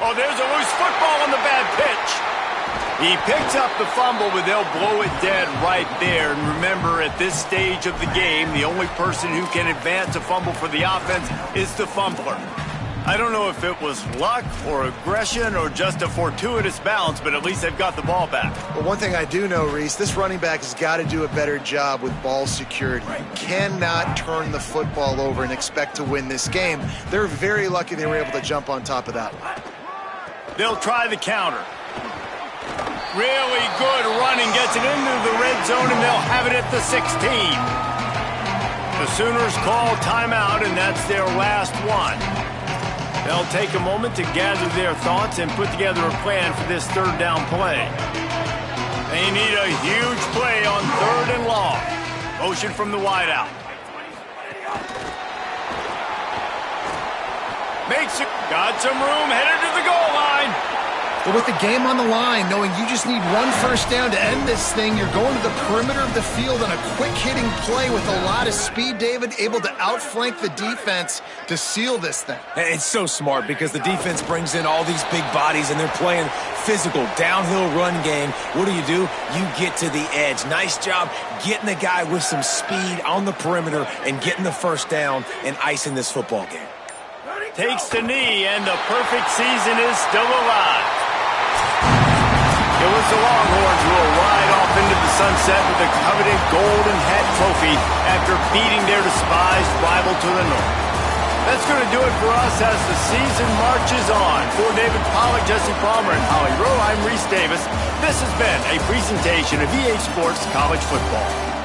Oh, there's a loose football on the bad pitch. He picks up the fumble, but they'll blow it dead right there. And remember, at this stage of the game, the only person who can advance a fumble for the offense is the fumbler. I don't know if it was luck or aggression or just a fortuitous bounce, but at least they've got the ball back. Well, one thing I do know, Reese, this running back has got to do a better job with ball security. You cannot turn the football over and expect to win this game. They're very lucky they were able to jump on top of that one. They'll try the counter. Really good running, gets it into the red zone, and they'll have it at the 16. The Sooners call timeout, and that's their last one. They'll take a moment to gather their thoughts and put together a plan for this 3rd down play. They need a huge play on 3rd and long. Motion from the wideout. Makes it. Got some room, headed to the goal line. But with the game on the line, knowing you just need one first down to end this thing, you're going to the perimeter of the field on a quick-hitting play with a lot of speed, David, able to outflank the defense to seal this thing. It's so smart because the defense brings in all these big bodies and they're playing physical, downhill run game. What do? You get to the edge. Nice job getting the guy with some speed on the perimeter and getting the first down and icing this football game. Takes the knee, and the perfect season is still alive. It was the Longhorns who will ride off into the sunset with the coveted Golden Hat Trophy after beating their despised rival to the north. That's going to do it for us as the season marches on. For David Pollack, Jesse Palmer, and Holly Rowe, I'm Reese Davis. This has been a presentation of EA Sports College Football.